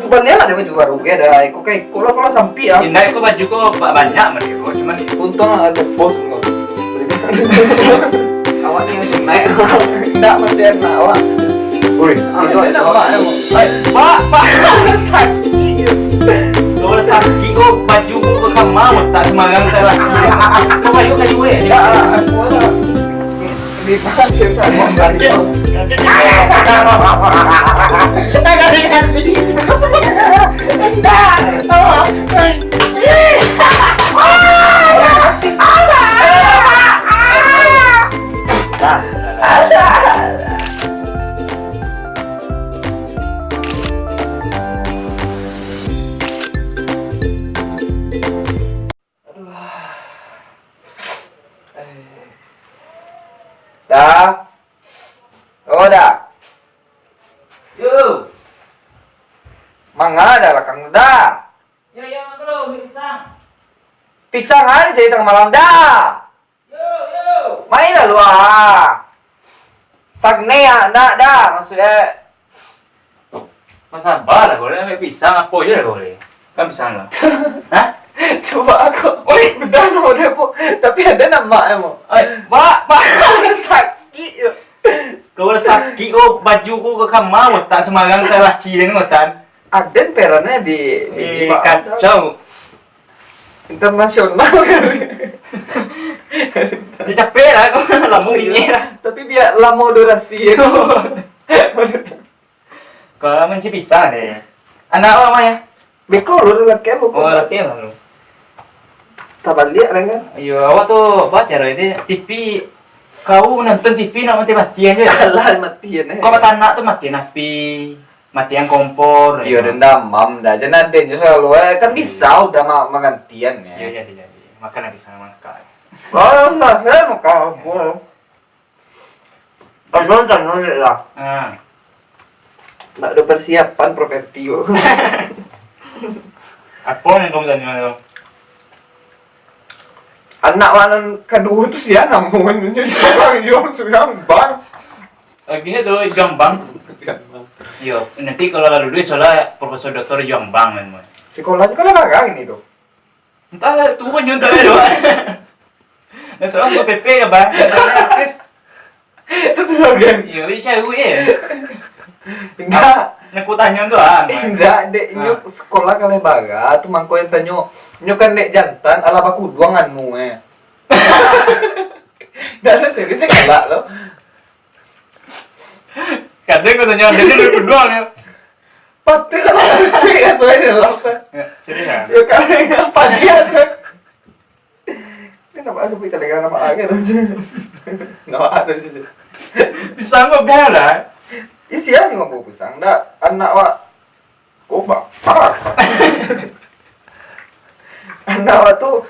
balian ada baju baru ya ada iko kayak kola sampi ya. Indah itu baju kok banyak mesti kok cuman Untung ada bos enggak. Awaknya masih naik. Enggak masih enak awak. Woi, itu ada apa? Pak, sakit. Kalau sakit kok baju kok kamar tak semangat saya lagi. Kok baju kayu ya? Di pasir sama banyak. Kita ganti. Dah. Oh dah. Yo. Mangga dah kang dah. Ya belum pisang. Pisang hari saya tengah malam dah. Yo. Main lah lu ah. Sagne ya nak dah maksudnya. Masa sabar lah boleh pisang apa aja lah boleh. Kan pisang lah. Hah? Coba aku. Oi, udah no depo. Tapi ada nama emo. Pak, Sakit. kalau sakit kok baju kok ke kamar tak semangat saya laci dengan ngotan. Aden perannya di Kacau. internasional. Dia capek lah kok lama ini lah. Tapi biar lama durasi. Kalau menci pisang deh. Anak apa namanya? Beko lu laki lu. Oh, laki lah lu. Tabalik kan. Iya, awak tuh baca loh ini TV. Kau nonton TV nak mati-matian aja. Kalah matian Kau kata anak tuh matian api, matian kompor. Iya dendam mam dah. Jangan ada selalu kan bisa udah menggantian ya. Iya jadi. Makan habis sama makan. Oh, enggak saya mau kabur. Tonton lah. Ah. Nggak ada persiapan properti. Apa yang kamu tanya? Anak wanan kedua tuh sih namun sekarang jual sudah bang. Lagi tuh Jombang. Yo, nanti kalau lalu dulu soalnya Profesor Doktor Jombang kan. Sekolahnya kan ada ini tuh. Entah tuh kan nyontoh ya doang. Nah soalnya PP ya bang. Artis. Itu bagian. Iya, bisa gue ya. Enggak. Aku tanya tuh ah. Enggak, dek nyok sekolah kali baga tuh mangko yang tanyo nyok kan dek jantan ala baku duanganmu Enggak ada seriusnya galak lo. Kadang aku tanya dia berdua ya. Patut lah patut ya soalnya lo. Serius. Ya kali apa dia sih? Kenapa asal kita dengar nama aja nama ada sih. Bisa nggak biasa? Isi aja mau pusang, ndak anak wa, koba, anak wa tuh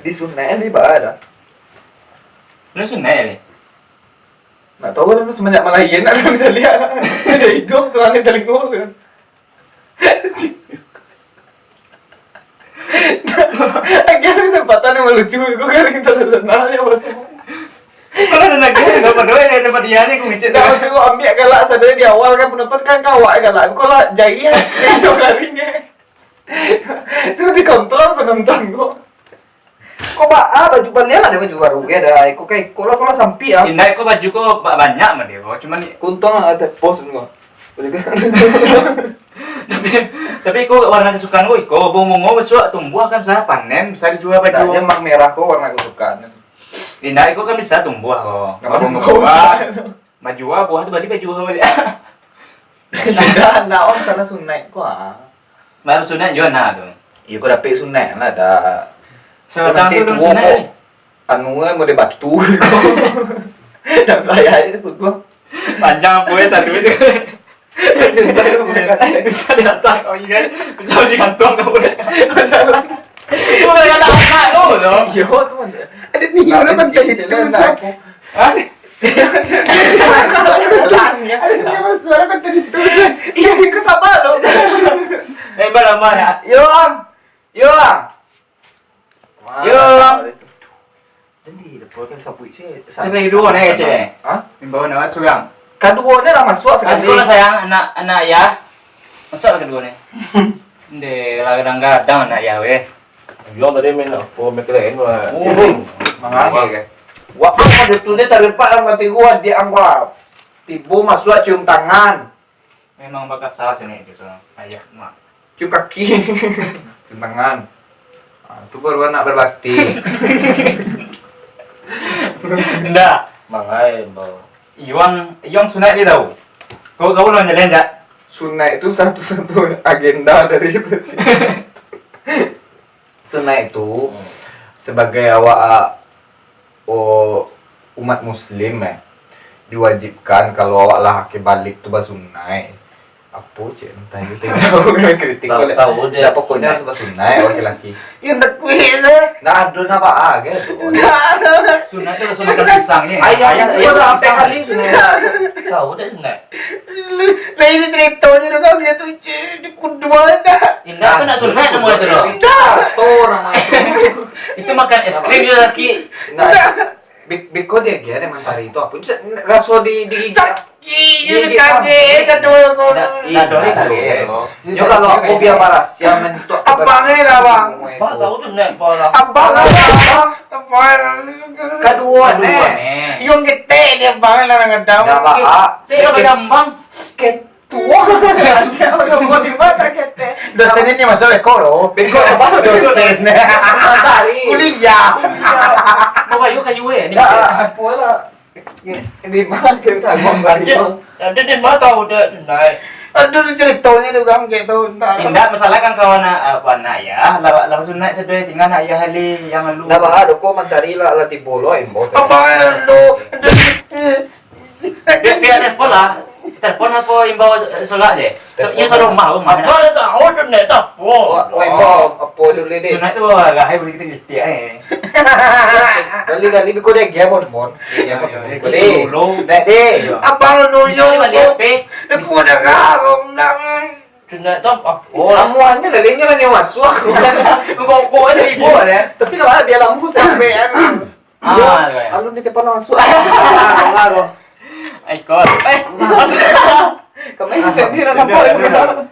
disunain di ada. Lu sunai nih. Nggak tahu kan semenjak Malayan ada bisa lihat, ada hidung soalnya telinga kan. Akhirnya kesempatan yang melucu, gue kan internasionalnya bos. Kalau ada lagi nggak pada ya dapat dia nih gue ngecek. Nggak usah gue ambil galak sadar di awal kan penonton kan kawak galak. Kalau jahit itu kalinya itu dikontrol penonton gue. Kok baju balian ada baju baru ya ada iko kayak kola sampi ya. Indah itu baju kok banyak mah dia kok cuman Untung ada pos enggak. tapi kok warna kesukaan gue kok bongo besok tumbuh kan bisa panen bisa dijual baju. Tanya mang merah kok warna kesukaan. Indah itu kan bisa tumbuh kok. Nggak Bongo buah. Maju buah tuh berarti baju apa? Tidak, nah orang sana sunai kok. Baru sunat juga nah tuh. Iya kok dapet sunai lah ada. Sedang tuh belum sunat. Anu mau dibatu. Dan layar itu gua. Panjang gue tadi itu. Bisa diatak oh iya bisa sih kantong kamu masalah itu kan ada anak lo dong Yo tuh ada nih orang kan tadi itu ah ada mas suara kan tadi itu iya itu sama lo mana mana yo yo jadi depan kan sapu sih sampai dua nih cek hah bawa nama sugang kaduanya lah masuk sekali sekolah sayang anak ya Masa kedua nih? Hindi, kadang-kadang anak ya weh. Yung tadi main apa mikirnya mah. Makanya. Wah, apa itu dia terlepas sama mati gua dia anggap. Tibu masuk cium tangan, Memang bakas salah sini itu soalnya. Ayah, mak. cium kaki, cium tangan. Itu baru anak berbakti. Enggak. Mangai bang. Iwang sunat dia tahu. Kau lo nyalain enggak? Sunnah itu satu-satu agenda dari presiden. Sunnah itu sebagai umat muslim diwajibkan kalau awak laki balik tuh basunnah. Apa cek entah itu tahu kritik boleh. Tahu dia. Nah, pokoknya harus basunnah laki-laki. Yang tak kuih tu. Nah, ada apa gitu. Sunat itu langsung makan pisangnya. Ayah pisang. kali sunnah. Tahu deh sunat. Lah ini ceritanya tu kan dia tu di kedua dah. Indah tuh nak sunat nama itu loh. Tuh nama itu. Itu makan es krim dia laki. Nah, Biko dia dia ada mantari itu apa? Raso di Sakit je kaki satu kau. Nah, doi kali. Yo kalau aku biar paras, ya mentok. Abang ni lah bang. Pak tahu sunat pola. Abang lah. Abang. Kedua Aduh, nih. nih. Yung kita dia bang lah ngadau. Enggak apa. Saya udah gampang. Ketua. Dia udah mau di mata kete. Dosen ini masuk ekor. Biko apa dosen? Mantari. Kuliah. Bawa yuk kayu ya. Ini Ya, apa lah. Di makin sagong kali. Ada dia mah tahu deh sunat. Aduh ceritanya tu kan kayak tu. Indah masalah kan kawan anak ya. Lalu sunat sedih tinggal nak ayah hali yang lalu. Nah, bah, ko mantari lah lati bolo imbo. Abang lu. Biar telepon lah. Telepon apa imbau solat je. Yang suruh rumah. Apa dia tahu sunat tak? Oh, imbo apa dulu deh. Sunat tu agak hai begitu gitu Kali-kali biko dia gamon mon. Biko deh. Dulu. Nek deh. Abang lu Bisa yung balik HP. aku dah karung dah. Sunat tak apa? Oh, lamuannya larinya kan yang masuk. Kau ada ibu ada. Tapi kalau dia lamu sampai Ah, alun di depan langsung. ikut. Kemarin dia nak apa?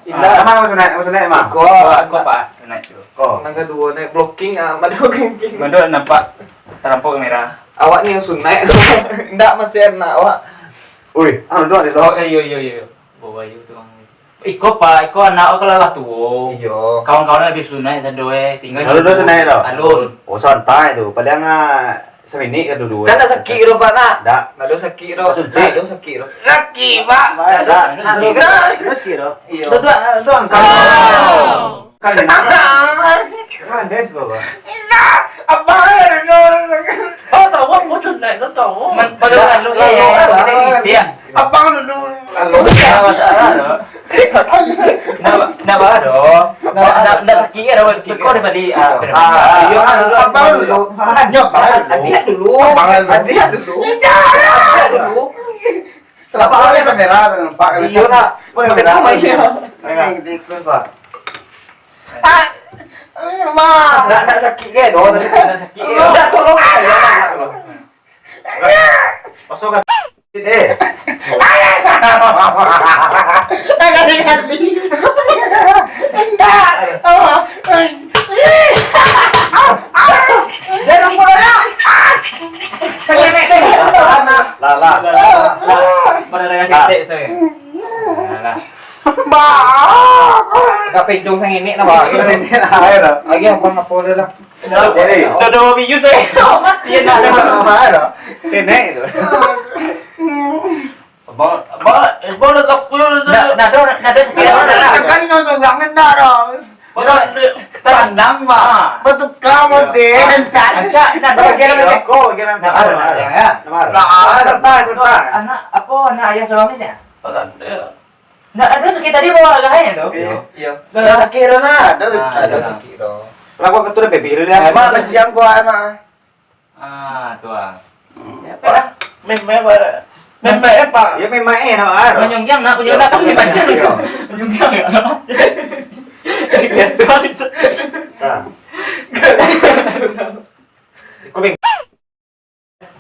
Indah. Mana sunat emang? Aku apa? Sunat tu. Oh. Nang kedua naik blocking madu kengking. Mando nampak terampok kamera. Awak ni yang sunai. Ndak masih enak awak. Ui, anu doang Oh, iyo. Bawa iyo tu. Iko pak, iko anak aku lah tu. Iyo. Kawan-kawan lebih sunat sadoe, tinggal. Lalu doang sunat dah. Alun. Oh santai tu. Padahal semini kan dulu. Kan dah sakit ro pak nak. Dak. Nado sakit ro. Suntik. Nado sakit ro. Laki pak. Dak. Sakit kan? Terus kira. Iyo. Doang kali kan des baba. Abang lu. Oh tahu mau sunat kan tahu. Padahal alun ya. Dia. Abang lu. Lalu Nah, masalah do. Nah, baru. Nah, sakit ya, kau dapat di. Iyo Abang lu. Nyok Adia dulu. Abang lu. Adia dulu. Adia dulu. Kenapa ada kamera dengan Pak? Iyo nak. Kamera Apa ini. iya? Di Pak. Ma. Nak sakit ke do? Nah, sakit. Udah tolong saya nak. Masuk kan. Deh. Kali-kali. Enggak. Jangan bola. Saya mek. Lala. Pada dah sakit saya. Nah. Ma. Enggak pencung sang ini nak bagi. Ayo dah. Lagi apa nak boleh lah. Jadi. Dah dua video saya. Dia nak Ayo. Sini itu. Abang tak punya. Nada sakit. Sekali kau segangan dah dah. Sandang ma. Betul kamu deh. Ancak, nada bagian mana? Kau kira Nak ada ya. Santai. Anak apa anak ayah suaminya? Nak ada sakit tadi bawa agaknya tu. Iya. Dah sakit ro nak. Ada sakit ro. Lagu ketu dah bebi dia. Ma kesian kau anak. Tuan. Apa dah? Memang apa? Ya memang nama. Penyunggiang nak punya nak pakai baca ni. Penyunggiang ya. Kau bing.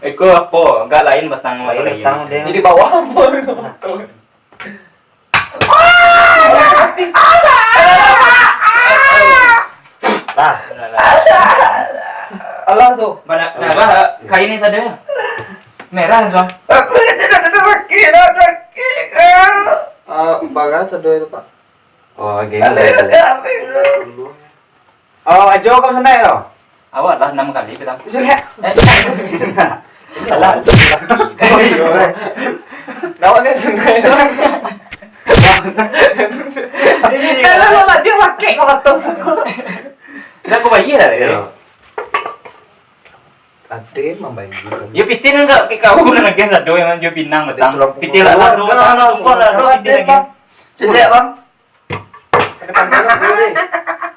Eko apa? Enggak lain batang lain. Tang dia. Ini di bawah apa? mati. Lah. Allah tuh. Nah, kain ini sadar. Merah soal. Aku tidak ada sakit. Bagas ada itu pak. Oh, gini. Ada apa? Oh, ajo kamu sana ya? Awak lah 6 kali petang. Bisa lihat. Ini salah. Oh iya. Nawannya sungai. Kalau lah dia pakai kalau tahu. Dah kau bayi dah ya. Ade membayi. Ya pitin enggak ke kau nak lagi satu yang jo pinang betang. Pitin lah dua tahun sekolah pitin lagi. Sedek bang.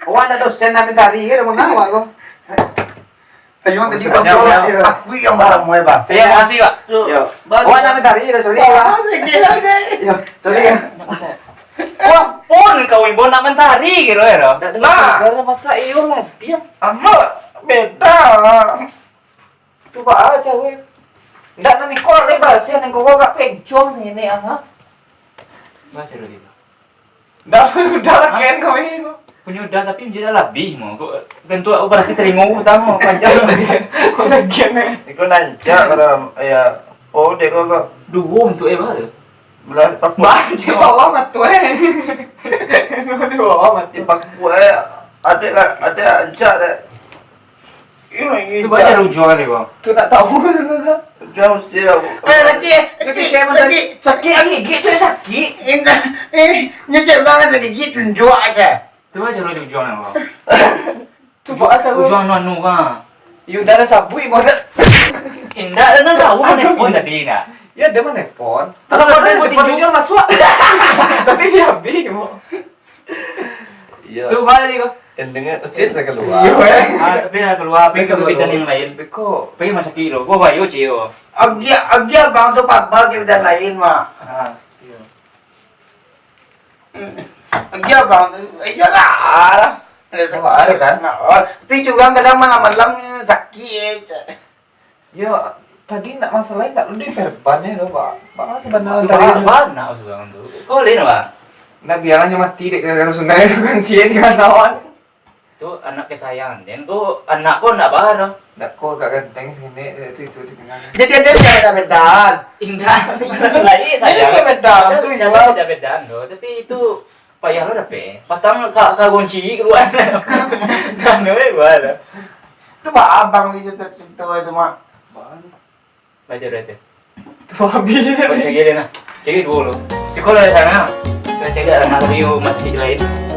Oh, ada dosen namin tari kan mengawa kok. Ayo tadi pasal aku yang marah muai bang. Terima kasih pak. Yo. Oh, namin tari kan sorry. Yo, sorry. Wah, pun kau ibu nak mentari kira ya. Nah, karena masa iyo lah dia. Ama beda. Tu pak aja gue. Ndak nanti kau lepas sih yang kau gak pencong sini ah. Baca dulu gitu. Ndak udah lah kan kau ini. Punya udah tapi menjadi lebih mau. Bentuk operasi telinga utama panjang lagi. Kau lagi nih. Iku nanja kalau ya. Oh dia kok Dua untuk apa tu? belah pak. Di bawah mat tuh. Di bawah mat. Di pak gue ada aja deh. Ini Tu baca rujukan ni bang. Tu nak tahu. jauh sih. Lagi Sakit lagi, gitu sakit. ini nyecil banget lagi gitu dua aja. Tu baca rujukan ni bang. Tu pak aja gue. Rujukan anu kan. You dah sabui mau dah. Indah, dah tahu mana pun tadi nak. Ya dia mana pon. Kalau Kalau ada mau di tinju dia masuk. Tapi dia habis mau. Iya. Tu balik kau. Endingnya usil saya keluar. Tapi nak keluar, pergi ke bidan yang lain. Beko. Pergi masa kilo, gua bayu cio. Agia bang tu pak bagi dan lain mah. Agia bang, iyalah. Sama ada kan? Tapi juga kadang malam-malam sakit. Ya tadi nak masalah nak lu di verbannya lo pak. Pak sebenarnya Tu tadi. apa nak usah tu. Kau lain apa? Nah biarnya mati dek gara-gara Sunda itu kan sih dengan lawan. Tu anak kesayangan, dan tu anak pun nak bahar. Nggak kok gak ganteng segini itu di tengah. Jadi ada yang bedan. Indah, masa lagi saya. Itu bedan, tu Jangan juga. tidak beda doh, tapi itu payah lo dapat. Patang kunci keluar. Dan gue keluar. Itu pak abang di situ itu mah. Baca berarti. Tuh habis. Kau cek dia nak. Cek dulu. Sekolah di sana. Kita cek anak review masih lain.